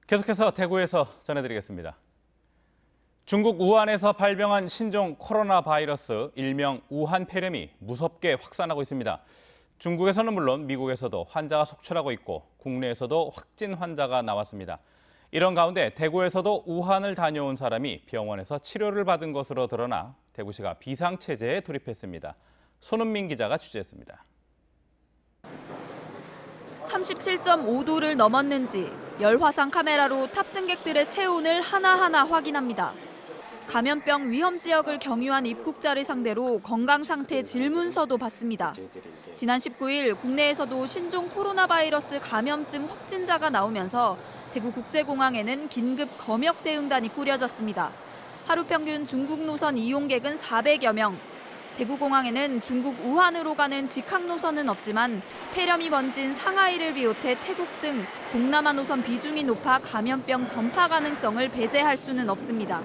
계속해서 대구에서 전해드리겠습니다. 중국 우한에서 발병한 신종 코로나 바이러스 일명 우한 폐렴이 무섭게 확산하고 있습니다. 중국에서는 물론 미국에서도 환자가 속출하고 있고 국내에서도 확진 환자가 나왔습니다. 이런 가운데 대구에서도 우한을 다녀온 사람이 병원에서 치료를 받은 것으로 드러나 대구시가 비상체제에 돌입했습니다. 손은민 기자가 취재했습니다. 37.5도를 넘었는지 열화상 카메라로 탑승객들의 체온을 하나하나 확인합니다. 감염병 위험 지역을 경유한 입국자를 상대로 건강 상태 질문서도 받습니다. 지난 19일 국내에서도 신종 코로나 바이러스 감염증 확진자가 나오면서 대구국제공항에는 긴급 검역 대응단이 꾸려졌습니다. 하루 평균 중국 노선 이용객은 400여 명. 대구공항에는 중국 우한으로 가는 직항 노선은 없지만 폐렴이 번진 상하이를 비롯해 태국 등 동남아 노선 비중이 높아 감염병 전파 가능성을 배제할 수는 없습니다.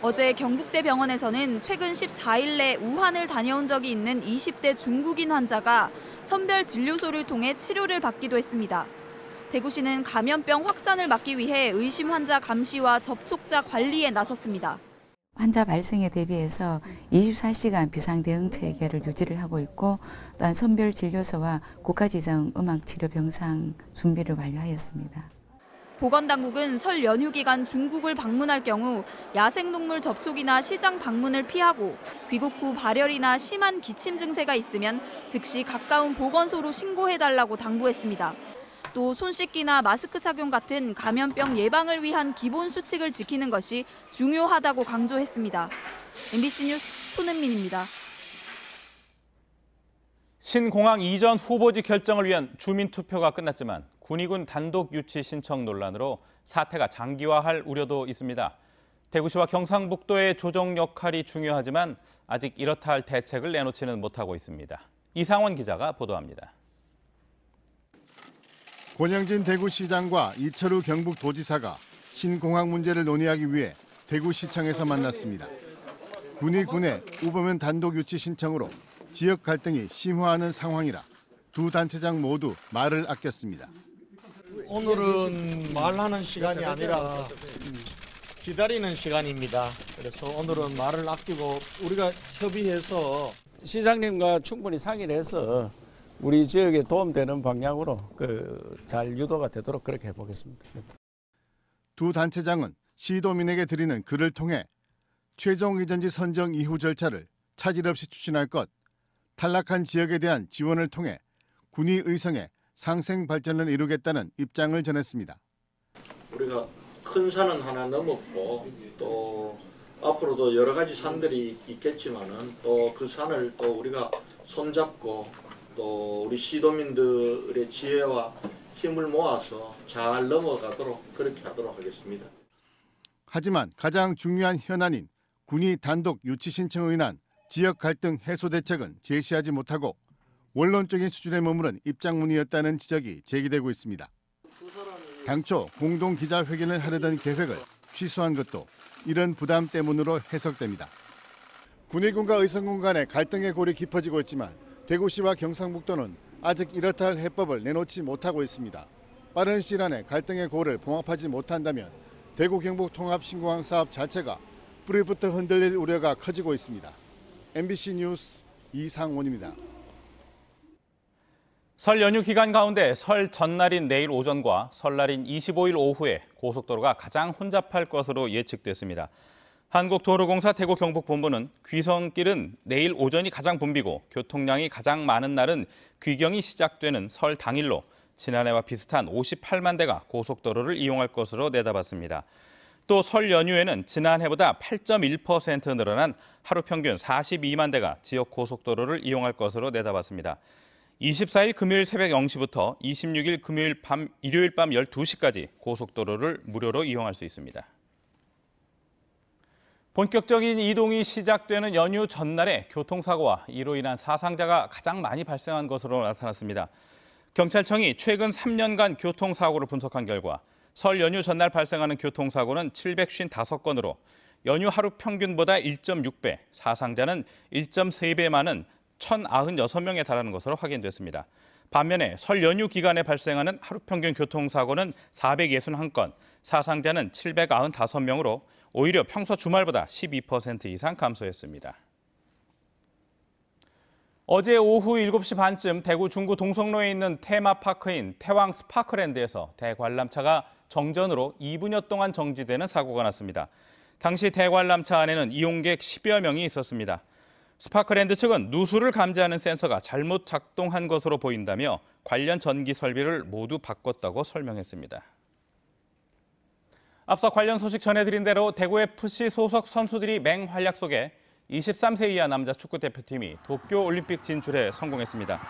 어제 경북대 병원에서는 최근 14일 내 우한을 다녀온 적이 있는 20대 중국인 환자가 선별 진료소를 통해 치료를 받기도 했습니다. 대구시는 감염병 확산을 막기 위해 의심 환자 감시와 접촉자 관리에 나섰습니다. 환자 발생에 대비해서 24시간 비상대응 체계를 유지를 하고 있고 또한 선별 진료소와 국가지정 음악치료병상 준비를 완료하였습니다. 보건당국은 설 연휴 기간 중국을 방문할 경우 야생동물 접촉이나 시장 방문을 피하고 귀국 후 발열이나 심한 기침 증세가 있으면 즉시 가까운 보건소로 신고해달라고 당부했습니다. 또 손 씻기나 마스크 착용 같은 감염병 예방을 위한 기본 수칙을 지키는 것이 중요하다고 강조했습니다. MBC 뉴스 손은민입니다. 신공항 이전 후보지 결정을 위한 주민투표가 끝났지만 군의군 단독 유치 신청 논란으로 사태가 장기화할 우려도 있습니다. 대구시와 경상북도의 조정 역할이 중요하지만 아직 이렇다 할 대책을 내놓지는 못하고 있습니다. 이상원 기자가 보도합니다. 권영진 대구시장과 이철우 경북도지사가 신공항 문제를 논의하기 위해 대구시청에서 만났습니다. 군의군의 우보면 단독 유치 신청으로 지역 갈등이 심화하는 상황이라 두 단체장 모두 말을 아꼈습니다. 오늘은 말하는 시간이 아니라 기다리는 시간입니다. 그래서 오늘은 말을 아끼고 우리가 협의해서 시장님과 충분히 상의를 해서 우리 지역에 도움되는 방향으로 잘 유도가 되도록 그렇게 해보겠습니다. 두 단체장은 시도민에게 드리는 글을 통해 최종 의전지 선정 이후 절차를 차질 없이 추진할 것, 탈락한 지역에 대한 지원을 통해 군의 의성의 상생 발전을 이루겠다는 입장을 전했습니다. 우리가 큰 산은 하나 넘었고 또 앞으로도 여러 가지 산들이 있겠지만은 또 그 산을 또 우리가 손잡고 또 우리 시도민들의 지혜와 힘을 모아서 잘 넘어가도록 그렇게 하도록 하겠습니다. 하지만 가장 중요한 현안인 군의 단독 유치 신청으로 인한 지역 갈등 해소 대책은 제시하지 못하고 원론적인 수준에 머무른 입장문이었다는 지적이 제기되고 있습니다. 당초 공동 기자회견을 하려던 계획을 취소한 것도 이런 부담 때문으로 해석됩니다. 군의군과 의성군 간의 갈등의 골이 깊어지고 있지만 대구시와 경상북도는 아직 이렇다 할 해법을 내놓지 못하고 있습니다. 빠른 시일 안에 갈등의 골을 봉합하지 못한다면 대구 경북 통합 신공항 사업 자체가 뿌리부터 흔들릴 우려가 커지고 있습니다. MBC 뉴스 이상원입니다. 설 연휴 기간 가운데 설 전날인 내일 오전과 설날인 25일 오후에 고속도로가 가장 혼잡할 것으로 예측됐습니다. 한국도로공사 대구 경북본부는 귀성길은 내일 오전이 가장 붐비고 교통량이 가장 많은 날은 귀경이 시작되는 설 당일로 지난해와 비슷한 58만 대가 고속도로를 이용할 것으로 내다봤습니다. 또 설 연휴에는 지난해보다 8.1% 늘어난 하루 평균 42만 대가 지역 고속도로를 이용할 것으로 내다봤습니다. 24일 금요일 새벽 0시부터 26일 일요일 밤 12시까지 고속도로를 무료로 이용할 수 있습니다. 본격적인 이동이 시작되는 연휴 전날에 교통사고와 이로 인한 사상자가 가장 많이 발생한 것으로 나타났습니다. 경찰청이 최근 3년간 교통사고를 분석한 결과 설 연휴 전날 발생하는 교통사고는 755건으로 연휴 하루 평균보다 1.6배, 사상자는 1.3배 많은 1,096명에 달하는 것으로 확인됐습니다. 반면에 설 연휴 기간에 발생하는 하루 평균 교통사고는 461건, 사상자는 795명으로 오히려 평소 주말보다 12% 이상 감소했습니다. 어제 오후 7시 반쯤 대구 중구 동성로에 있는 테마파크인 태왕 스파크랜드에서 대관람차가 정전으로 2분여 동안 정지되는 사고가 났습니다. 당시 대관람차 안에는 이용객 10여 명이 있었습니다. 스파크랜드 측은 누수를 감지하는 센서가 잘못 작동한 것으로 보인다며 관련 전기 설비를 모두 바꿨다고 설명했습니다. 앞서 관련 소식 전해드린 대로 대구FC 소속 선수들이 맹활약 속에 23세 이하 남자 축구대표팀이 도쿄올림픽 진출에 성공했습니다.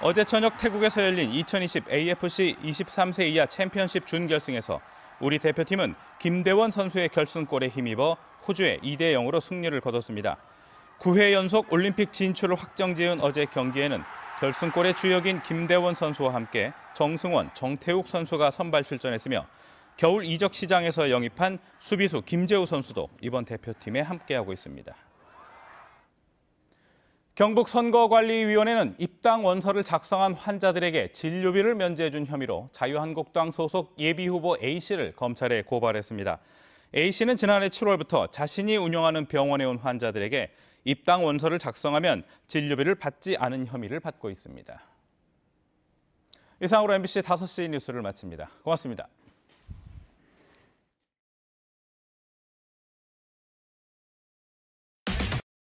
어제 저녁 태국에서 열린 2020 AFC 23세 이하 챔피언십 준결승에서 우리 대표팀은 김대원 선수의 결승골에 힘입어 호주에 2대0으로 승리를 거뒀습니다. 9회 연속 올림픽 진출을 확정지은 어제 경기에는 결승골의 주역인 김대원 선수와 함께 정승원, 정태욱 선수가 선발 출전했으며 겨울 이적 시장에서 영입한 수비수 김재우 선수도 이번 대표팀에 함께하고 있습니다. 경북선거관리위원회는 입당 원서를 작성한 환자들에게 진료비를 면제해준 혐의로 자유한국당 소속 예비후보 A씨를 검찰에 고발했습니다. A씨는 지난해 7월부터 자신이 운영하는 병원에 온 환자들에게 입당 원서를 작성하면 진료비를 받지 않은 혐의를 받고 있습니다. 이상으로 MBC 5시 뉴스를 마칩니다. 고맙습니다.